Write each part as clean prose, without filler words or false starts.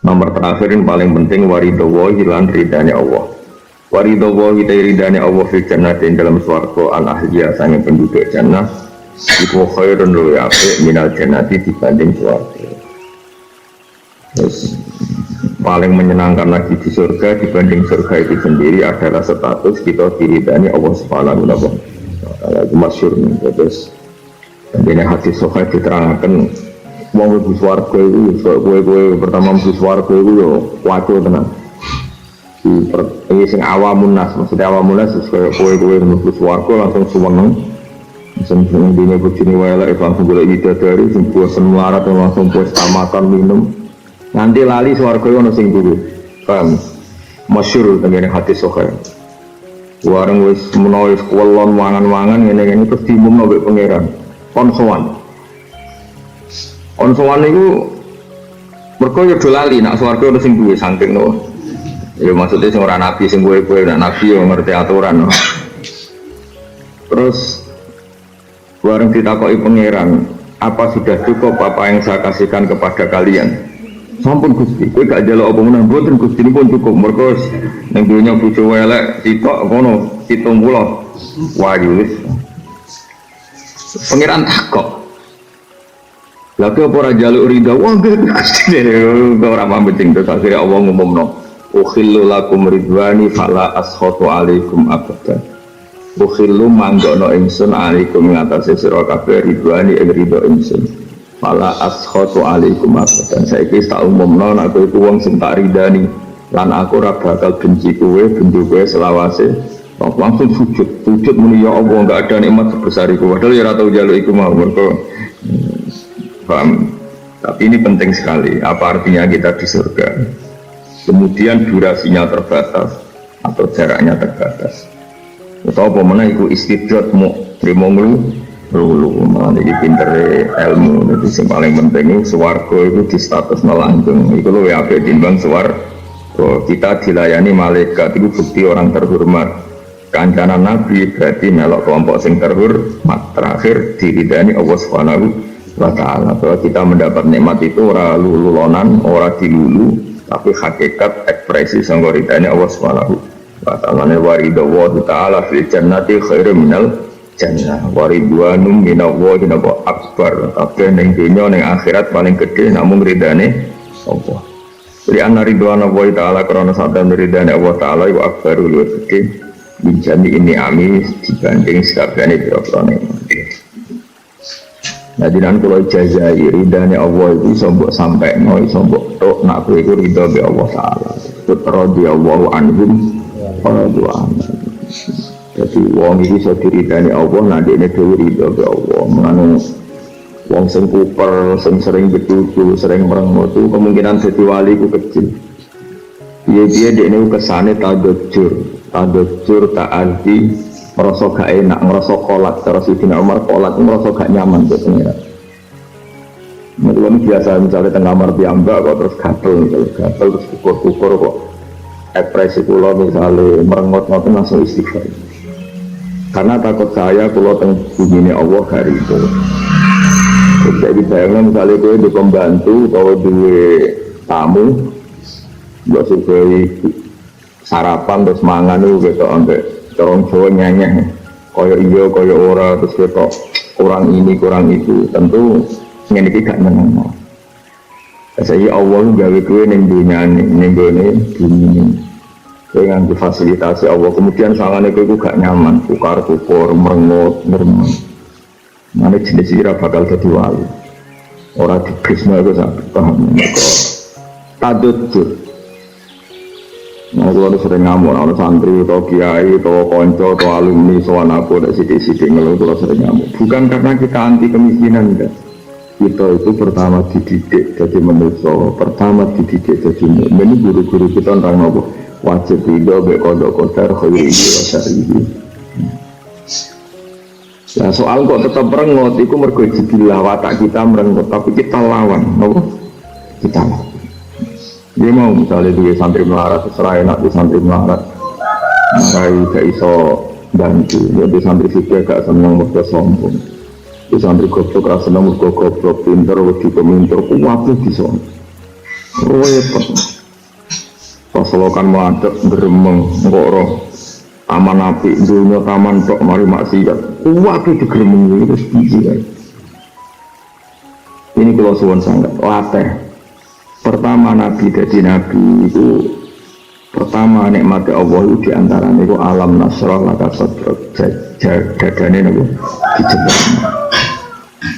Nomor terakhir yang paling penting waridawahi lan ridane Allah. Waridawahi ta ridane Allah fi jannatin dalam swarga al ahliya sange penduduk jannah iku khairun luwih apik minal jannati dibanding swarga. Terus paling menyenangkan lagi di surga dibanding surga itu sendiri adalah status kita diridani Allah Subhanahu wa taala. Itu masyhur. Terus ini hadis sahih diterangkan wong mlebu swarga iku kowe pertama mlebu swarga iku yo waco tenan. Iki sing awamun nas, maksudnya awamun nas kowe mlebu swarga langsung suweneng. Langsung dene bojone wae lek langsung golek bidadari sing bosen melarat langsung puas makan minum. Nanti lali swarga ono sing guru. Paham? Masyhur tengene hadis sahih. Wareng wis menawa wis kuwelon mangan-mangan ngene-ngene terus diumumno mbek pangeran. Kon sowan. Sowan niku mergo yo do lali nek swarga ono sing duwe saking no. Ya maksudnya sing ora nabi sing kowe-kowe nek nabi yo ngerti aturan no. Terus wareng ditakoki pangeran, apa sudah cukup apa yang saya kasihkan kepada kalian? Sampun Gusti, kowe gak njaluk apa meneh mboten Gusti nipun cukup mergo ning donya bojo elek sitok kono 70 wayu wis. Pangeran takok. Lagi apa ora njaluk ridha? Wah Gusti ora paham penting terus akhire Allah ngumumno. Ukhillu lakum ridwani fala askhatu alaikum abadan. Ukhillu manggono ingsun alaikum ngatasi sira kabeh ridwani ing ridho ingsun. Fala askhatu alaikum abadan. Saiki tak umumno nek kowe wong sing tak ridani lan aku ora bakal benci kowe selawase. Langsung sujud muni ya Allah enggak ada nikmat sebesar iku. Padahal ya ora tau njaluk iku mau mergo paham. Tapi ini penting sekali. Apa artinya kita di surga? Kemudian durasinya terbatas atau jaraknya terbatas. Atau apa mana itu istidrat mu trimo nglu mana ini pinter ilmu itu yang paling penting itu swarga itu di status melanggeng itu loh ya apik timbang swarga kita dilayani malaikat itu bukti orang terhormat kancanan nabi berarti melok kelompok sing terhormat terakhir diridani Allah Subhanahu wa ta'ala bahwa kita mendapat nikmat itu ora lululonan ora dilulu tapi hakikat ekspresi sanggoritanya Allah Subhanahu wa ta'ala waridawu ta'ala fil jannati khairu minal jannah waridwanum minallahi akbar kabeh ning dunya ning akhirat paling gede namung ridane Allah. Li anna ridwana wa ta'ala karena sadar ridane Allah ta'ala wa akbarul wa gede bijani ini ami dibanding sakabehane pira-pira nikmat. Nah dinan kula ijazah ridane Allah itu iso mbok sampekno iso mbok tok nak kowe iku ridho be Allah taala. Radhiyallahu anhum wa radhiyallahu. Jadi wong iki iso diridani Allah nanti nek dhewe ridho be Allah. Mengane wong sing kuper, sing sering betutu, sering merengut itu kemungkinan dadi wali ku kecil. Piye-piye dekne kesane tadajjur tak anti merasa gak enak, merasa kolak terus Sidina Umar kolak, merasa gak nyaman buat pengirat. Mungkin biasa misalnya tengah kamar piyambak kok terus gatel terus kukur kok ekspresi kula misalnya merengot-ngot langsung istighfar. Karena takut saya kula teng bumine Allah hari itu. Jadi bayangnya misalnya gue di pembantu atau duwe tamu mbok suguhi sarapan terus mangan itu gitu sampai corong Jawa nyanyi kaya iya kaya ora terus ketok kurang ini kurang itu tentu ngene iki gak meneng. Saya Allah gawe kowe ning dunyane ning gone bumi dengan difasilitasi Allah kemudian sangane kowe gak nyaman kukar-kukur merengut merem. Mana jenis ira bakal dadi wali. Ora dibrisno iku sak paham mergo tadujur. Nah, kalau sering ngamuk, ada santri, atau kiai, atau konco, atau alumni, soal aku, ada sidik-sidik ngeluh, kalau sering ngamuk. Bukan karena kita anti kemiskinan, enggak. Kita itu pertama dididik jadi manusia, pertama dididik jadi mu'min. Ini guru-guru kita orang ngomong wajib ridho, bekodok kodar, khairi, wasarihi. Nah, soal kok tetap merengut, itu mergo jibilah watak kita merengut, tapi kita lawan, kita lawan. Dia mau misalnya dia santri melarat, serai enak di santri melarat, marai gak iso bantu, jadi santri sikil gak seneng mereka sombong, di santri goblok gak seneng mereka goblok, pinter, wedi peminter, kuwaku bisa. repot. Pas lokan meladak geremeng ngoro taman api dunia taman tok mari maksiat kuwate digeremeng itu biji kan. Ini kalau suwun sangat latih. Pertama Nabi jadi Nabi itu pertama nikmati Allah itu diantaranya itu alam nasrah laka sadrak dadane itu dijebak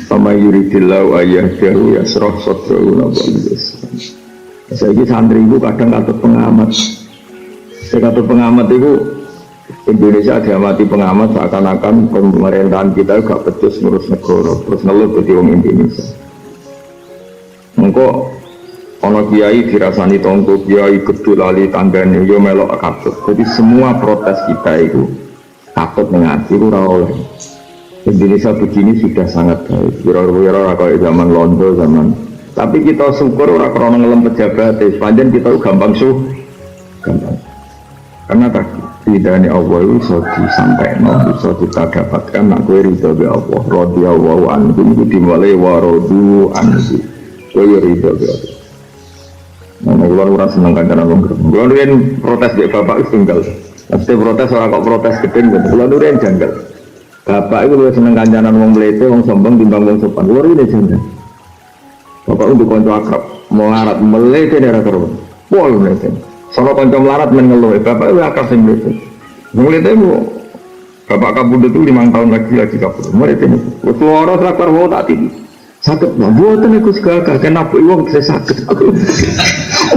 sama yuridillahu ayyahdahu yasrah sadrahu nabi. Saya ini santri itu kadang katut pengamat. Saya katut pengamat itu Indonesia diamati pengamat seakan-akan pemerintahan kita gak becus ngurus negara terus ngeluh jadi orang Indonesia. Engkau ono kiai dirasani tonggo kiai gedul lali tanggane yo melok katut. Jadi semua protes kita itu takut mengaji ora oleh. Indonesia begini sudah sangat baik. Kira-kira kayak zaman Londo zaman. Tapi kita syukur ora krono ngelem pejabat, sepanjang kita gampang gampang. Karena tadi ridhani Allah itu bisa disampaikan, bisa kita dapatkan nak kowe ridho be Allah, radhiyallahu anhu itu dimulai warodu anhu. Kowe ridho be Allah. Nah, orang seneng kancanan wong gerem. Kulo riyen protes dhek bapak wis tunggal. Pasti protes ora kok protes gedeng gitu. Kulo riyen janggal. Bapak itu luwih seneng kancanan wong mlete, wong sombong timbang wong sopan. Kulo riyen janggal. Bapak untuk kanca akrab, melarat mlete daerah karo. Pol mlete. Sono kanca melarat men ngeluh, bapak itu akrab sing mlete. Mlete itu bapak kabudut itu 5 tahun lagi kabudut. Mlete itu. Wis lara traktor wae tak tipi. Sakit lah, buatan aku segala kenapa iwang saya sakit aku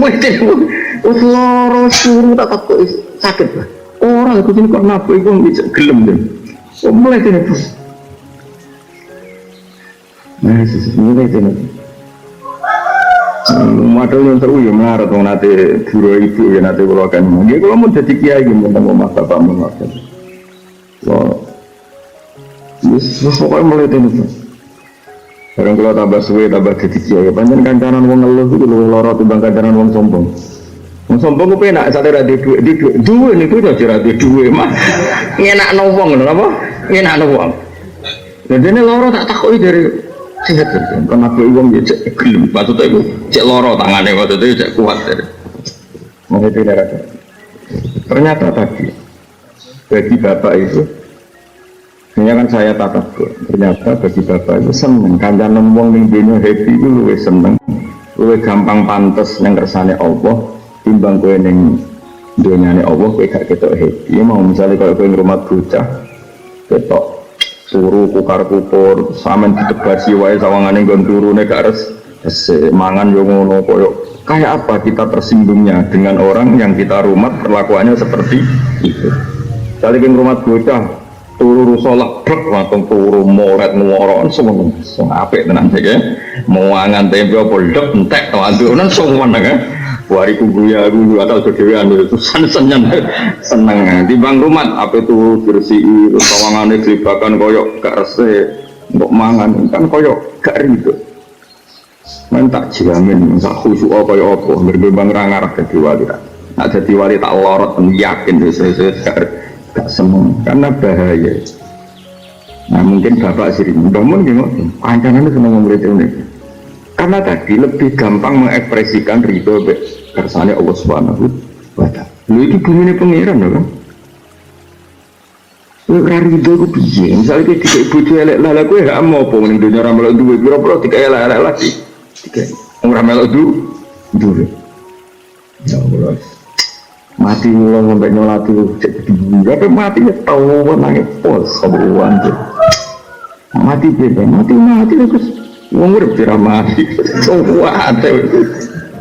wis loro suruh tak takut sakit lah orang aku sini kok kenapa iwang bisa gelem deh mulai ini pun nah mulai ini modal yang seru ya melarat nanti duro itu ya nanti kalau akan dia kalau mau jadi kiai tentang rumah bapak mengajar so pokoknya mulai ini pun orang kalau tambah suwe tambah jadi kiai, panjang kancanan wong ngeluh itu lebih lorot timbang kancanan wong sombong. Wong sombong ku penak sate ra duwe duwe niku aja ra duwe mah. Ngenakno wong ngono apa? Ngenakno wong. Lah dene loro tak takoki dari sehat kan kenapa wong ya cek gelem maksudnya iku cek loro tangane maksudnya cek kuat dari. Mau itu darah. Ternyata tadi bagi bapak itu ini kan saya tatap ternyata bagi bapak itu seneng kancan wong ning dunya happy itu luwih seneng luwih gampang pantes nang kersane Allah timbang kowe ning dunyane Allah kowe gak ketok happy mau misalnya kalau kowe ngrumat bocah ketok turu kukar-kupur sampean ditebasi wae sawangane nggon turune gak res mangan yo ngono koyo kayak apa kita tersinggungnya dengan orang yang kita rumat perlakuannya seperti itu. Kali ngrumat bocah turu sholat brek langsung turu moret ngorokan semua apik tenan sik mau mangan tempe poldek entek teman-teman semua nang wari kuguya aku atau kedewean itu seneng timbang rumah apa itu bersih sawangane klibakan koyo gak resik mbok mangan kan koyo gak rido men tak jamin sak khusyuk koyo apa berbang ra ngarep dadi wali nak dadi wali tak lorot yakin wis gak seneng karena bahaya. Nah mungkin bapak sendiri bangun gimana? Ancaman itu senang memberi ini. Karena tadi lebih gampang mengekspresikan ridho kersane Allah Subhanahu wa Ta'ala. Lu itu bumi ini pengiran kan? Lu ridho itu piye? Misalnya kita tiga ibu cuy elek lah, gue gak mau apa nih dunia ramelok dua, biro-biro tiga elek lagi. Tiga orang ramelok dua. Ya Allah. Mati ulang sampai nyolati cek tapi mati ya tahu nangis pos keburuan tuh mati beda mati terus ngomong berpira mati semua ada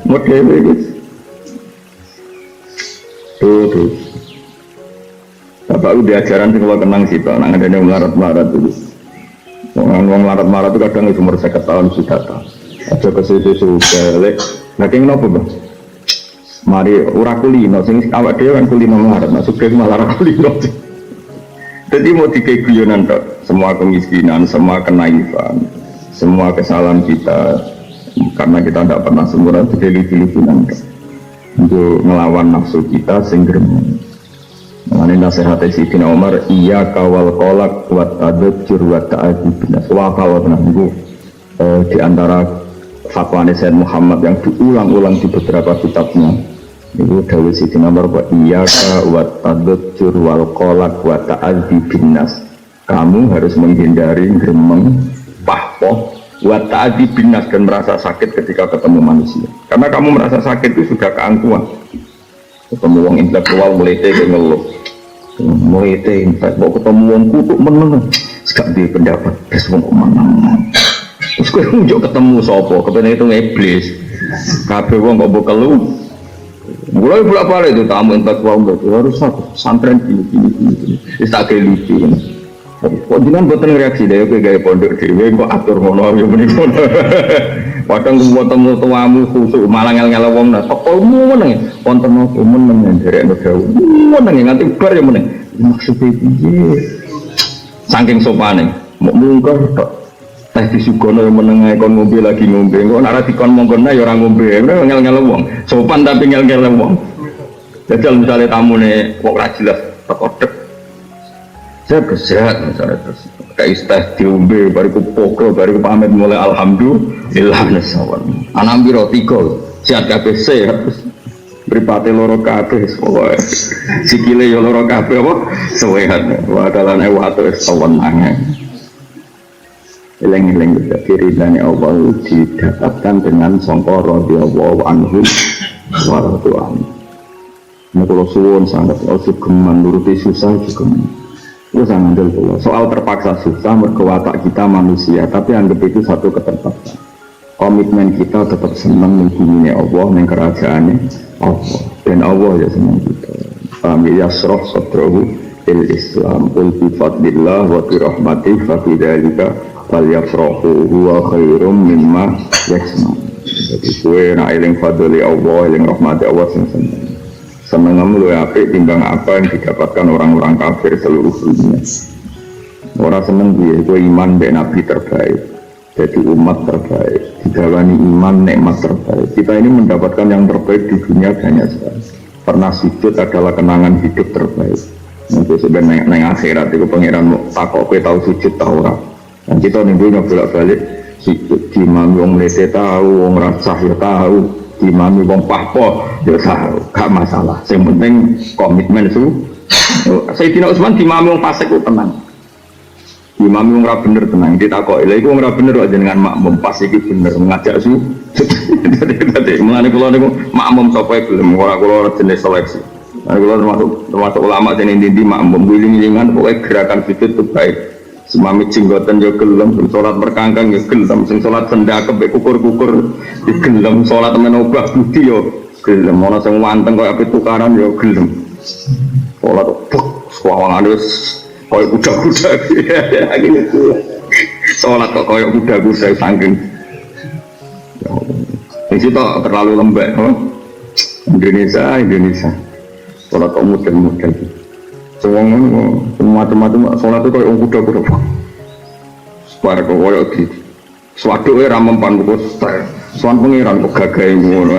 model itu tuh bapak udah ajaran sih kalau kenang sih pak nang ada yang melarat dulu orang melarat itu kadang umur 50 tahun sudah tahu aja ke situ sudah lek nah kayak kenapa bang mari ora kulino sing awak dhewe kan kulino melarat masuk ke malah kulino. Jadi mau dikai guyonan tok, semua kemiskinan, semua kenaifan, semua kesalahan kita karena kita tidak pernah sempurna dikai-dikai untuk melawan nafsu kita sing gremeng. Mengenai nasihat Sayyidina Umar, iya kawal kolak buat adab jurwat ta'adibina. Wakal nanggu di antara fatwa Sayyid Muhammad yang diulang-ulang di beberapa kitabnya. Itu dawuh Sidina Umar wa iyyaka wa tadzur wal qalaq wa ta'adzi binnas. Kamu harus menghindari gremeng, pahpoh, wa ta'adzi binnas dan merasa sakit ketika ketemu manusia. Karena kamu merasa sakit itu sudah keangkuhan. Ketemu wong intelektual mulai ngeluh. Mulai intelektual ketemu wong kutuk meneng. Sekak di pendapat terus wong meneng. Terus kowe njuk ketemu sapa? Kepene itu iblis. Kabeh wong kok mbok kelu. Mulai bolak-balik itu tamu intelektual itu harus santren gini. Wis tak lucu. Kok jenengan mboten reaksi dhewe kowe gawe pondok dhewe kok atur ngono ya menika. Padahal ketemu tuamu khusuk malah ngel-ngel wong nah. Kok meneng wonten opo meneng nderekno dawuh. Meneng nganti bar ya meneng. Maksud piye? Saking sopane, mau mungkar tok. Teh disugono yang menengah kon ngombe lagi ngombe. Kok nek ora dikon mongkone ya ora ngombe. Ngel-ngel wong. Sopan tapi ngel-ngel wong. Jajal misalnya tamune kok ora jelas teko dek. Saya bersehat misalnya terus kayak teh diombe bariku pokok bariku pamit mulai alhamdulillah nasawan. Anak biro 3 sehat kabeh sehat. Beripate loro kabeh pokoke. Sikile ya loro kabeh apa? Sehat. Wadalane wae sewenang. Eleng-eleng keridane Allah didapatkan dengan sangka radhiyallahu anhu wa radhiyallahu. Nek kula suwun sangat sugeman nuruti susah juga. Wis ngandel kula. Soal terpaksa susah mergo watak kita manusia, tapi anggap itu satu keterpaksaan. Komitmen kita tetap senang menghubungi Allah dan kerajaannya Allah dan Allah ya senang kita. Amin yasroh sadrahu il Islam ul bi fadlillah wa bi rahmatih fa fi dzalika falyafrahu huwa khairum mimma yajma'un. Jadi kowe nek eling fadli Allah, eling rahmat Allah seneng. Senengmu luwih apik timbang apa yang didapatkan orang-orang kafir seluruh dunia. Orang seneng piye kowe iman mbek nabi terbaik. Jadi umat terbaik, digawani iman nikmat terbaik. Kita ini mendapatkan yang terbaik di dunia banyak sekali. Pernah sujud adalah kenangan hidup terbaik. Nanti sebenarnya neng akhirat itu pangeran takok kowe tahu sujud tahu ora. Dan kita nimbulnya bolak-balik sujud di mami wong lese tahu, wong rasah ya tahu, di mami wong pahpoh ya tahu, gak masalah. Yang penting komitmen itu. Sayyidina Utsman di mami wong fasik itu tenang. Imam yang ora bener tenang, ditakok lha iku ora bener kok jenengan makmum pas iki bener ngajak su. Dadi mulane kula niku makmum sapa gelem ora kula jenis seleksi. Kula termasuk ulama sing ndi makmum wiling-wilingan pokoke gerakan sujud itu baik. Semami jenggoten yo gelem, salat merkangkang yo gelem, sing salat sendakep kukur-kukur digelem, salat men obah budi yo gelem, ana sing wanteng koyo ape tukaran yo gelem. Salat sawangane wis koyo kuda-kuda gitu. Salat kok koyo kuda-kuda saking. Wis itu terlalu lembek, Indonesia. Salat kok mudah-mudah. Semua macam-macam salat itu koyo kuda-kuda. Suara kok koyo gitu. Swaduke ra mempan kok sowan pangeran kok gagahe ngono.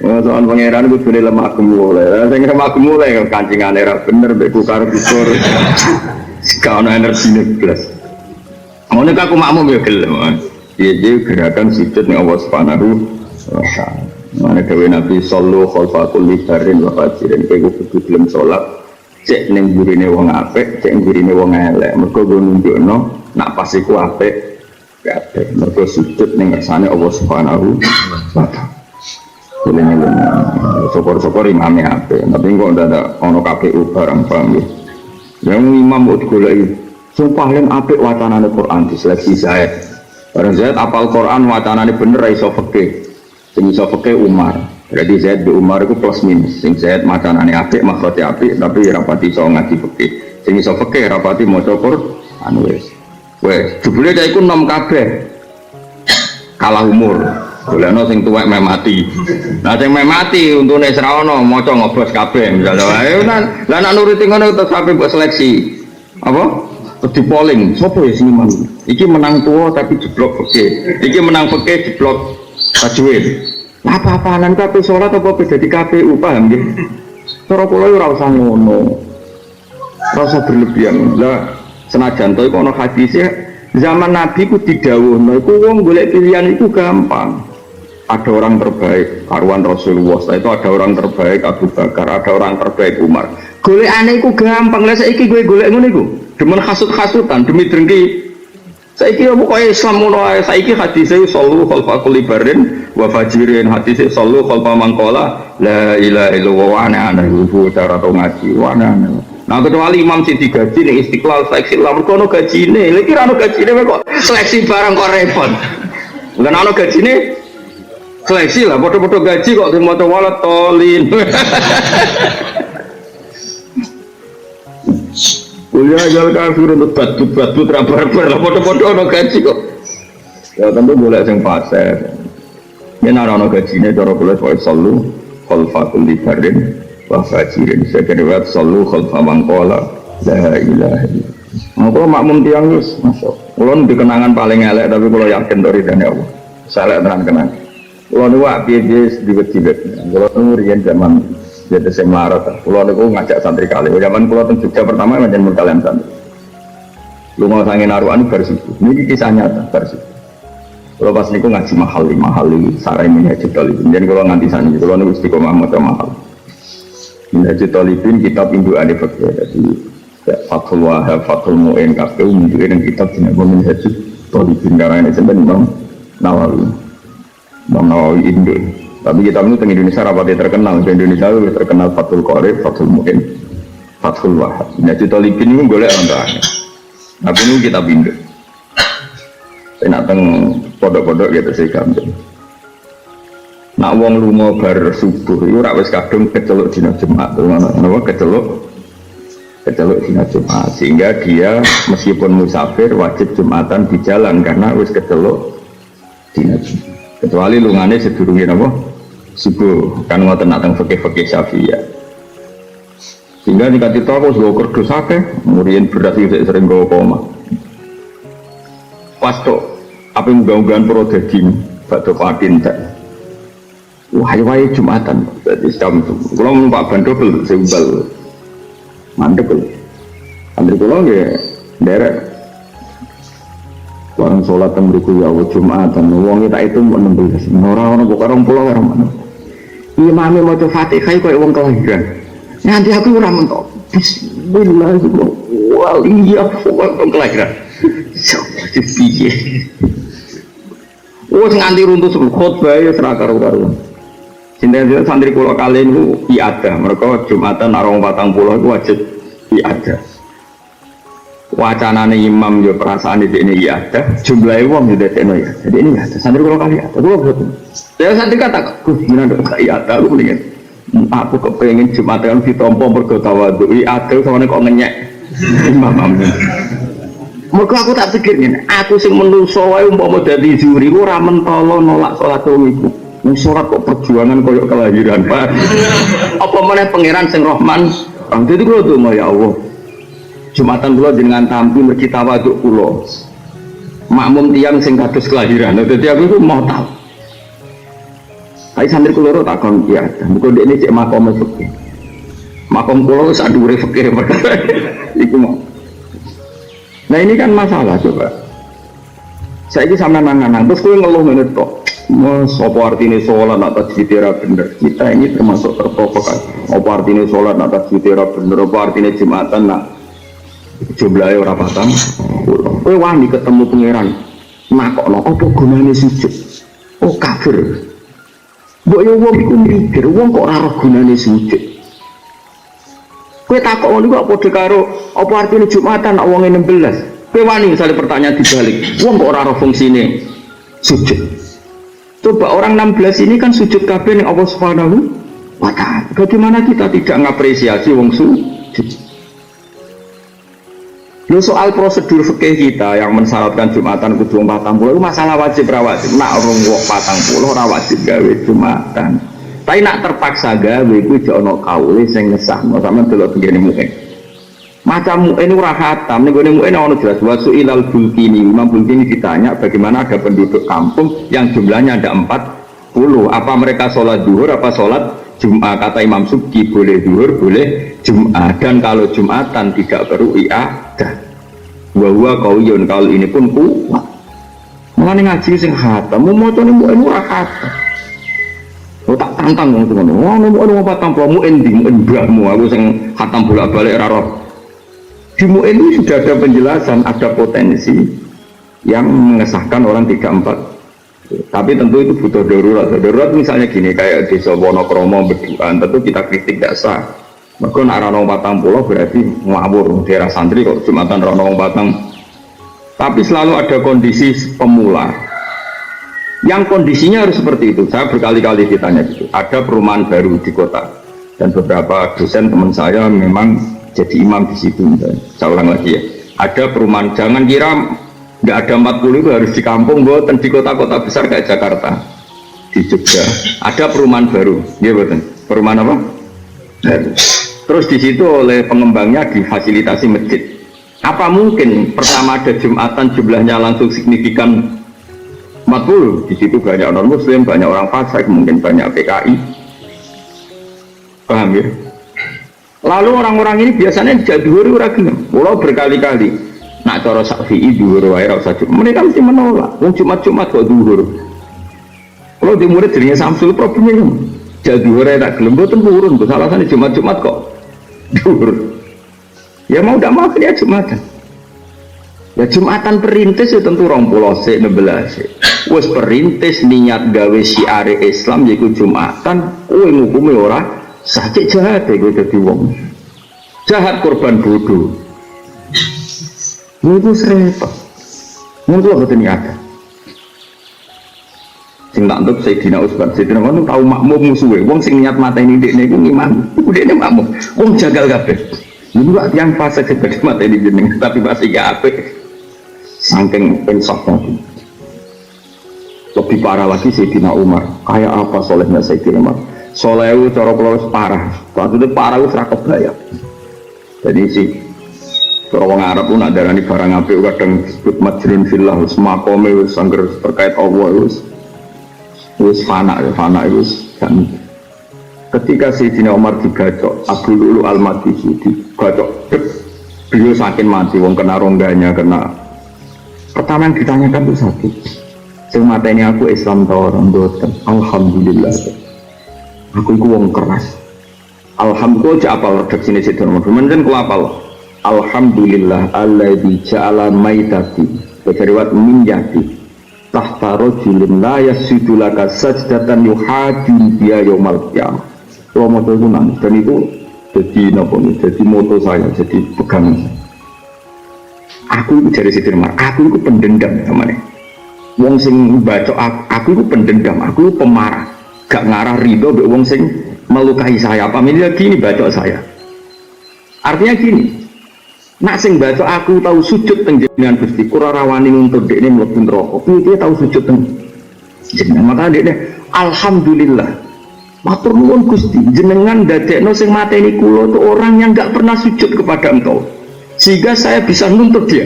Soal pangeran itu sudah lemah gemulai. Saya lemah gemulai kancingan era bener beku karo kukur. Sekarang energi neblas. Mau nek aku makmum ya gelem. Dia gerakan sujud ning Allah Subhanahu wa taala. Mana dewe Nabi sallallahu khalfatul libarin wa fajirin kowe kudu gelem salat cek ning burine wong apik, cek burine wong elek. Mergo go nunjukno nak pas iku apik kabeh. Mergo sujud ning ngersane Allah Subhanahu wa taala. Sokor-sokor imamnya apa? Tapi kok ada ono KPU barang paham ya? Yang imam buat digoleki, sumpah yang apik wacanane Quran diseleksi Zaid. Barang Zaid apal Quran wacanane bener iso fikih. Sing iso fikih Umar. Jadi Zaid di Umar itu plus minus. Sing Zaid wacanane apik, makhrote apik, tapi rapati iso ngaji fikih. Sing iso fikih rapati maca Quran wis. Wes, jebule cah iku nom kabeh. Kalah umur. Bolehno sing tuwek meh mati. Nah sing meh mati untune sira ono maca ngobos kabeh misalnya. Ayo lah nek nuruti ngono terus sampe mbok seleksi. Apa? Terus di polling, sapa ya sing imam? Iki menang tuwa tapi jeblok fikih. Iki menang fikih jeblok tajwid. Apa-apaan kabeh salat apa beda di KPU paham nggih? Cara kula ora usah ngono. Ora usah berlebihan. Lah senajan to iku ana hadise Zaman Nabi ku didhawuhno iku wong golek pilihan itu gampang. Ada orang terbaik karuan Rasulullah, setelah itu ada orang terbaik Abu Bakar, ada orang terbaik Umar. Golekane iku gampang. Lah saiki kowe golek ngono iku demen hasud-hasutan demi drengki. Saiki apa kaya Islam ngono ae. Saiki hadise sallu khalfa kulli barin wa fajirin, hadise sallu khalfa man qala la ilaha illallah wa ana iku cara to ngaji wa ana. Nah kecuali imam sing digaji ning Istiqlal seleksi lah mergo ono gajine. Lha iki ora ono gajine kok seleksi barang kok repot. Lah ono gajine seleksi lah, foto-foto gaji kok sing maca walat tolin. Kuliah jual kafir untuk batu rabar lah, foto-foto ono gaji kok. Ya tentu boleh sing pasir. Yen ora ono gajine cara boleh kok sallu khalfa kulli barin wa fajirin. Sekiranya sallu khalfa man qala la ilaha illallah. Monggo makmum tiyang wis masuk. Kula dikenangan paling elek tapi kula yakin to ridane Allah. Saleh tenan kenang. Kulo niku piye-piye diwet-diwet. Kulo niku riyen zaman jadi sing melarat. Kulo niku ngajak santri kali. Zaman kulo teng Jogja pertama pancen mun kalian santri. Lunga sange narukan bar subuh. Niki kisah nyata bar subuh. Kulo pas niku ngaji mahali sarai minhaj talibin. Jadi kulo nganti saniki kulo niku istiqomah maca mahal. Minhaj talibin kitab indukane fikih. Jadi Fathul Wahab, Fathul Mu'in kabeh menunjukkan kitab jenenge minhaj talibin karane sampeyan Imam Nawawi. Imam Nawawi Indo. Tapi kita ini di Indonesia rapatnya terkenal. Di Indonesia itu terkenal Fathul Qorib, Fathul Mu'in, Fathul Wahab. Nah di Talibin ini boleh orang terakhir. Tapi ini kita Indo. Saya nak teng podok-podok gitu saya gambar. Nak wong lunga bar subuh itu rak wis kadung keceluk dina Jumat. Napa keceluk dina Jumat sehingga dia meskipun musafir wajib Jumatan di jalan karena wis keceluk dina Jumat. Kecuali lungane sedurunge napa subuh kan ngoten nak teng fikih-fikih Syafi'iyah. Sehingga dikati toko sudah kerdos akeh, murian beras iki sering gawa koma. Pas tok apa muga-mugaan pro daging bakdo patin tak. Wah, wae Jumatan. Dadi jam kula numpak ban dobel seumbal. Mandek lho. Antri kula nggih nderek orang sholat yang berikut ya Jumatan, wong kita itu mau 16, orang-orang bukan 20 orang mana. Imam mau coba Fatihah kau wong kelahiran. Nanti aku orang mentok. Bismillah, waliyah, wong kelahiran. Siapa sih piye? Oh nganti runtuh sebelum khutbah ya serakar-karuan. Cinta santri kulo kalian itu iada, mereka Jumatan narong 40 itu wajib iada. Wacanane imam yo perasaan ini ya ada jumlahnya uang sudah teno ya jadi ini ya santri kalau kali ada dua betul saya santri kata gimana dong kayak ada aku mendingan aku kepengen Jumatan ditompo berkotawadu ada sama kok ngenyek imam mereka aku tak pikirnya aku sing menuso wae umpama dadi juri ku ora mentolo nolak salat iku wong salat kok perjuangan koyo kelahiran Pak apa meneh pangeran sing Rahman dadi kula donga ya Allah Jumatan kula jenengan tampi mergi tawaduk kula. Makmum tiyang sing kados kelahiran. Dadi aku iku mau tahu. Kae santri kula ora takon ya, muga ndekne cek makom fikih. Makom kula wis adure fikih perkara iku mau. Nah ini kan masalah coba. Saiki sampean nang terus kowe ngeluh ngene tok. Mas apa artine salat nak tajwid ora bener? Kita ini termasuk terprovokasi. Apa artine salat nak tajwid ora bener? Apa artine Jumatan nak jumlahnya orang patang kowe wani ketemu pangeran nakokno apa gunane sujud oh kafir mbok yo wong iku mikir wong kok ora roh gunane sujud kowe takok ngono kok padha karo apa artine Jumatan nek wong 16 kowe wani misalnya pertanyaan dibalik wong kok ora roh fungsine sujud coba orang 16 ini kan sujud kabeh ning Allah Subhanahu wa ta'ala bagaimana kita tidak ngapresiasi wong sujud. Lo soal prosedur fikih kita yang mensyaratkan Jumatan kudu 40 itu masalah wajib rawatib. Nak orang wong 40 ora wajib gawe Jumatan. Tapi nak terpaksa gawe iku jek ana kaule sing ngesahno sampean delok begini mungkin. Macam ini ora khatam ning gone mukene ana jelas wasu ilal bulkini. Imam Bulkini ditanya bagaimana ada penduduk kampung yang jumlahnya ada 40. Apa mereka sholat zuhur apa sholat Jum'ah? Kata Imam Subki boleh zuhur boleh Jum'ah dan kalau Jum'atan tidak perlu i'adah. Bahwa qawiyyun, kalau ini pun kuat. Mulane ngaji sing khatam, mau macane mu ora khatam. Oh tak tantang wong ngono. Wong mau patampo mu endi mu mbahmu aku sing khatam bolak-balik ora roh. Di mu ini sudah ada penjelasan, ada potensi yang mengesahkan orang 3-4. Tapi tentu itu butuh darurat. Darurat misalnya gini, kayak desa Wonokromo Beduan, tentu kita kritik tidak sah. Maka nak rano patang pulau berarti ngawur daerah santri kok Jumatan rano patang. Tapi selalu ada kondisi pemula yang kondisinya harus seperti itu. Saya berkali-kali ditanya gitu. Ada perumahan baru di kota dan beberapa dosen teman saya memang jadi imam di situ. Saya ulang lagi ya, ada perumahan, jangan kira nggak ada 40 itu harus di kampung, buatan di kota-kota besar kayak Jakarta, di Jogja ada perumahan baru, ya betul. Perumahan apa? Baru. Terus di situ oleh pengembangnya difasilitasi masjid. Apa mungkin pertama ada Jumatan jumlahnya langsung signifikan 40? Di situ banyak non Muslim, banyak orang fasik, mungkin banyak PKI. Paham ya? Lalu orang-orang ini biasanya jadi dhuwur ora gelem. Kula berkali-kali nak cara Syafi'i dhuwur wae ora usah. Mereka mesti menolak. Wong Jumat-Jumat kok dhuwur. Kalau di murid jadinya Samsul problemnya jadi dhuwur tak gelem mboten turun. Alasannya Jumat-Jumat kok dhuwur. Ya mau tidak mau ya Jumatan. Ya Jumatan perintis ya tentu 20 16. Wes perintis niat gawe syiar Islam yaiku Jumatan, kowe ngukume ora sakit jahat kowe dadi wong. Jahat korban bodoh. Itu repot. Mungkin boten niat. Sing tak entuk Sayyidina Utsman, Sayyidina Utsman tau makmum musuhe. Wong sing niat mateni ndekne iku imam. Iku dekne makmum. Wong jagal kabeh. Ini gak yang fase sebagai mata ini jeneng, tapi masih gak apik. Saking insafnya. Lebih parah lagi Sayyidina Umar. Kayak apa solehnya Sayyidina Umar? Soleh itu cara kalau parah. Waktu itu parah itu serakap bayar. Jadi sih, kalau orang Arab pun ada darani barang apik kadang disebut majrun fillah, semakome, sangger terkait Allah, wis fana itu kan. Ketika Sayyidina Umar digacok, Abu Lu'lu al-Majusi digacok, beliau sakit mati, wong kena rongganya, kena. Pertama yang ditanyakan itu sakit. Sing mateni aku Islam tau orang boten. Alhamdulillah. Aku iku wong keras. Alhamdulillah aja apal redaksine Sayyidina Umar. Menen ku apal. Alhamdulillah alladzi ja'ala maitati wa riwayat min yati tahta rajulin la yasjudu laka sajdatan yuhajju biya yaumal qiyamah. Kalau moto itu nangis, dan itu jadi nopo, jadi moto saya, jadi pegangan. Aku itu dari Sayyidina Umar, aku itu pendendam namanya. Wong sing baca aku itu pendendam, aku itu pemarah, gak ngarah ridho be wong sing melukai saya. Apa ini gini baca saya? Artinya gini, nak sing baca aku tahu sujud tenjenengan Gusti, ora rawani nuntut dekne mlebu neraka. Piye tahu sujud tenjenengan? Maka dekne alhamdulillah. Matur nuwun Gusti, jenengan dadekno sing mateni kula itu orang yang enggak pernah sujud kepada Engkau. Sehingga saya bisa nuntut dia.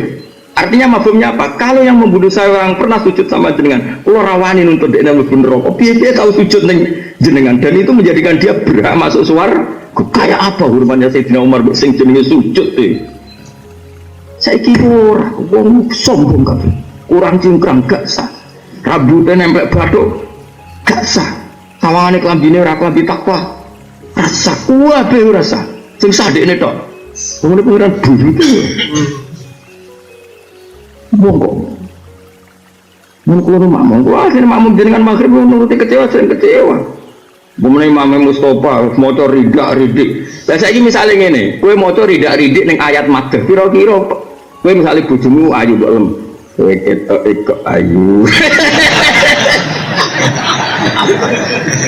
Artinya mafhumnya apa? Kalau yang membunuh saya orang pernah sujud sama jenengan, kula rawani nuntut dekne mlebu neraka. Piye tahu sujud ning jenengan, dan itu menjadikan dia berhak masuk swarga. Kayak apa hormatnya Sayyidina Umar sing jenenge sujud e. Saiki ora wong sombong kabeh. Kurang cingkrang gak sah. Rambutnya nempel bathuk gak sah. Sawangane klambine ora klambi takwa. Rasa kuwabe ora sah. Sing sadekne tok. Wong pengiran buyute yo. Monggo. Mun kula makmum, kula akhirnya makmum jenengan maghrib nuruti kecewa sering kecewa. Bumene Imam Mustofa maca ridak-ridik. Lah saiki misale ngene, kowe maca ridak-ridik ning ayat madhah, kira-kira kowe misale bojomu ayu kok lem. Kowe ketok kok ayu.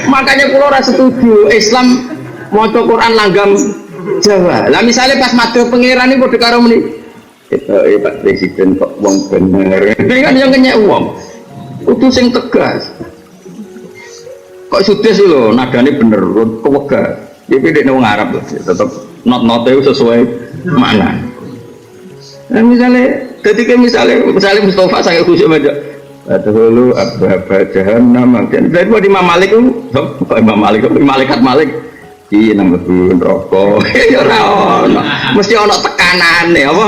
Makanya kula ora setuju Islam maca Quran langgam Jawa. Lah misalnya pas madhah pangeran iki padha karo muni. Pak Presiden kok wong bener. Ini kan yang kenyek wong. Kudu sing tegas. Kok sudah sih lo nadane bener kewega. Iki dekne wong Arab lho, tetep not-note sesuai makna. Nah misalnya ketika misalnya Mustafa saya khusyuk baca dulu abba jahannam dan dari Imam Malik itu Imam Malik malaikat Malik iki nang mlebu neraka ya ora ono mesti ono tekanane apa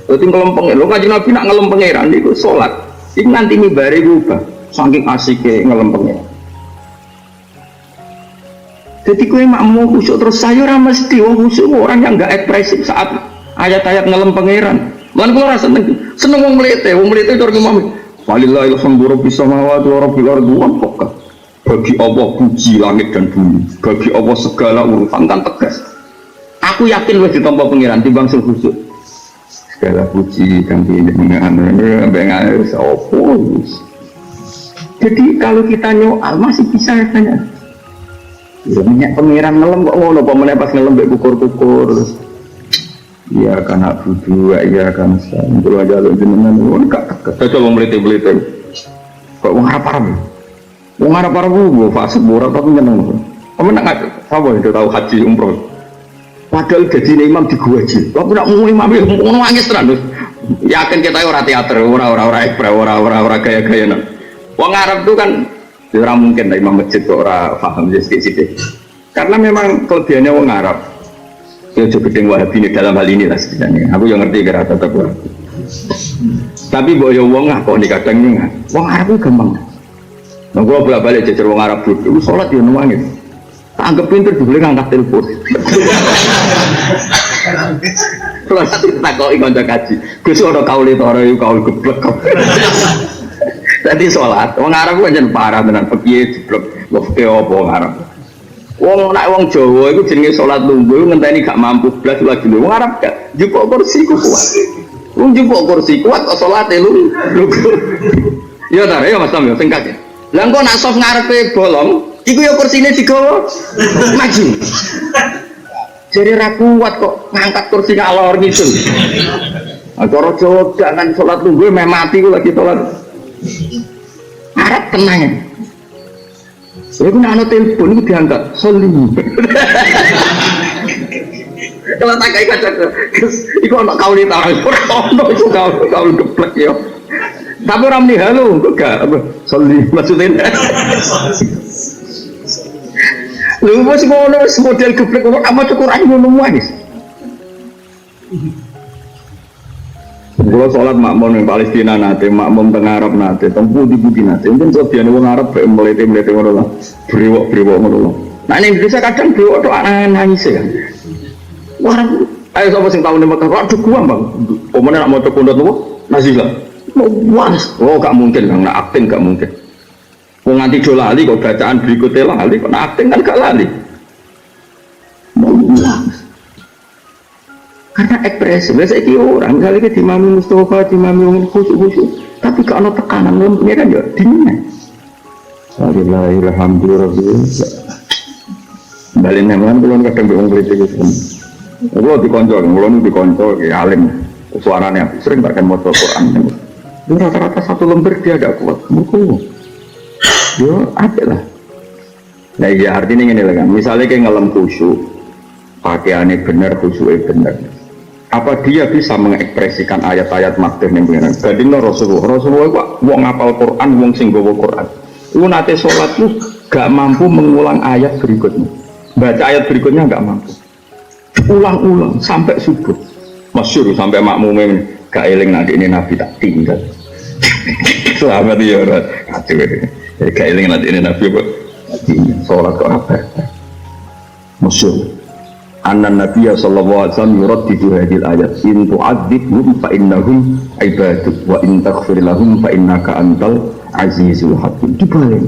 Dadi ngelempeng lho Kanjeng Nabi nak ngelem pangeran niku salat. Iku nganti mibare ubah saking asike ngelem pangeran. Jadi kowe makmu khusyuk terus saya ora mesti wong khusyuk orang yang enggak ekspresif saat ayat-ayat ngelem pangeran. Lan kula rasa seneng wong mlete tur ngomong walillahil hamdu rabbis samawati wa rabbil ardi wa kok. Bagi Allah puji langit dan bumi. Bagi Allah segala urusan kan tegas. Aku yakin wis ditampa pangeran timbang sing khusyuk. Segala puji kang jenengan mbengane sapa. Jadi kalau kita nyoal masih bisa tanya. Ya minyak pangeran ngelem kok ngono apa meneh pas ngelem mbek kukur-kukur. Iya kan budu ya kan sambil aja lo jenengan ngono gak tegas wong mlete-mlete. Kok wong arep-arep. Wong arep-arep ku fase ora tapi nyeneng. Kamu nak sapa itu tahu haji umroh. Padahal jadi imam di gua haji. Kok nak mau imam ngono nangis tenan. Yakin kita ora teater, ora gaya-gaya nang. Wong Arab tuh kan ora mungkin imam masjid kok ora paham sithik-sithik. Karena memang kelebihannya wong Arab. Ya juga gedeng Wahabi ini dalam hal ini lah sebenarnya. Aku yang ngerti kira tetap Wahabi. Tapi mbok yo wong kok nek kadang ning wong Arab ku gampang. Nah kalau bolak-balik jajar wong Arab dulu, sholat yo nangis. Tak anggap pinter dulu ngangkat telepon. Kalau nanti tak kau ikut kaji, Gus orang kaul itu orang itu kaul geblek. Tadi sholat, wong Arab kan jangan parah dengan pergi geblek, waktu apa wong Arab. Wong nak wong Jawa itu jenenge sholat lungguh, ngenteni gak mampu belas lagi wong Arab gak jupuk kursi kuat. Wong jupuk kursi kuat kok sholatnya lu. Ya tar ya Mas Tam ya singkat ya. Lah kok nak soft ngarepe bolong, iku ya kursine digawa maju. Jadi ra kuat kok ngangkat kursi ngalor ngidul. Acara Jawa jangan sholat lungguh meh mati ku lagi sholat. Arab tenang ya. Saya pun ada telepon itu diangkat, soli. Kalau tak kayak kaca, itu anak kau lihat orang, itu kau geblek ya. Tapi orang ni halo, enggak, soli maksudnya. Lu masih mau nulis model geblek, apa Quran mau nulis? Kalau sholat makmum yang Palestina nanti, makmum tengah Arab nanti, tempuh di budi nanti, mungkin sebagian orang Arab melete ngono lah, brewok ngono lah. Nah ini Indonesia kadang brewok tuh anak nangis ya. Wah, ayo siapa sing tahu nih makan, aduh gua bang, pemenang nak mau terkundut lu, Nazila, wah, oh gak mungkin, nak akting gak mungkin. Mau nganti do lali, kok bacaan berikutnya lali, kok nak akting kan gak lali. Karena ekspresi, saya kira orang misalnya di Imam Mustafa, di Imam khusyuk, tapi kalau tekanan belum pengiran ya dingin. Alhamdulillah. Balik nyaman belum kadang bingung kritik itu. Kalau dikonco, kayak alim, suaranya sering bahkan motor Quran. Rata-rata satu lembar dia agak kuat, mukul. Yo ada lah. Nah ya artinya ini lah kan, misalnya kayak ngelam khusyuk, pakaiannya benar, khusyuknya benar. Apa dia bisa mengekspresikan ayat-ayat makdir yang benar? Gadingnya Rasulullah itu wong ngapal Quran, wong sing gawa Quran. Itu nanti sholat itu gak mampu mengulang ayat berikutnya. Baca ayat berikutnya gak mampu. Ulang-ulang sampai subuh. Masyhur sampai makmumnya gak eling nanti ini Nabi tak tinggal. Selamat ya Rat. Gak eling nanti ini Nabi kok tinggal. Sholat kok apa? Masyhur. Anna Nabiya sallallahu alaihi wasallam yuraddidu hadhil ayat in tu'adzibhum fa innahum ibaduk wa in taghfir lahum fa innaka antal azizul hakim. Dibalik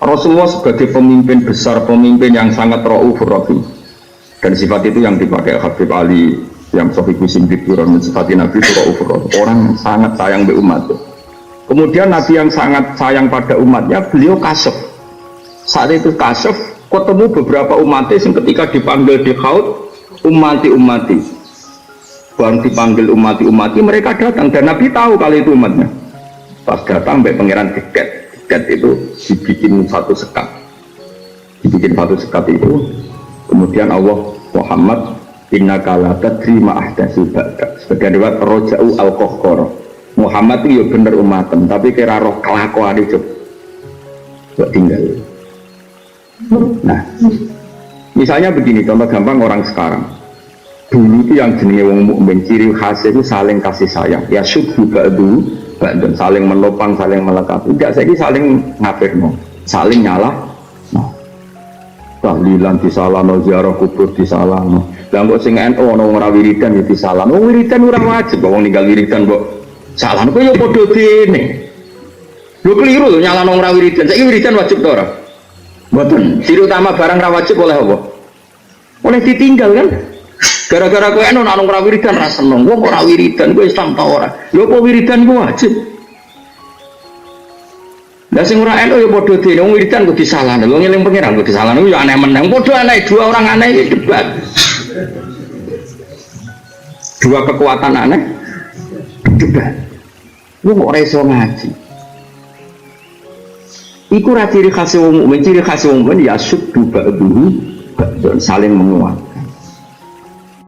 Rasulullah sebagai pemimpin besar, pemimpin yang sangat raufur rahim, dan sifat itu yang dipakai Habib Ali yang Sahih Muslim mensifati Nabi itu raufur rahim, orang yang sangat sayang be umat. Kemudian Nabi yang sangat sayang pada umatnya, beliau kasyaf. Saat itu kasyaf ketemu beberapa umatnya yang ketika dipanggil di khaut umati baru dipanggil umati mereka datang dan Nabi tahu kalau itu umatnya. Pas datang sampai pangeran tiket itu dibikin satu sekat itu, kemudian Allah Muhammad innaka la tadri ma ahdatsu ba'dak, sebagian riwayat roja'u al-qahqara. Muhammad itu ya bener umatem tapi kira roh kelakuan itu buat tinggal. Nah, misalnya begini, contoh gampang orang sekarang. Dulu itu yang jenenge wong mukmin, ciri khas itu saling kasih sayang. Ya syukur ba'du dan saling menopang, saling melengkapi. Enggak saiki saling ngafirno, saling nyalah. Nah, tahlilan disalahno, ziarah kubur disalahno. Lah kok sing NU ana wong ora wiridan ya disalahno. Wong wiridan ora wajib, wong ninggal wiridan kok salahno kok ya padha dene. Lho keliru lho nyalahno ora wiridan. Saiki wiridan wajib ta ora? Mboten. Ciri utama barang ra wajib oleh apa? Oleh ditinggal kan? Gara-gara kowe ana ora wiridan ra seneng. Wong ora wiridan kowe Islam ta ora? Ya apa wiridan ku wajib? Lah sing ora eno ya padha dene wong wiridan kok disalahno. Wong eling pangeran kok disalahno ya aneh meneng. Padha aneh dua orang aneh iki debat. Dua kekuatan aneh debat. Wong ora iso ngaji. Iku ra ciri khas wong mukmin, ciri khas wong mukmin ya syuddu ba'duhu saling menguat.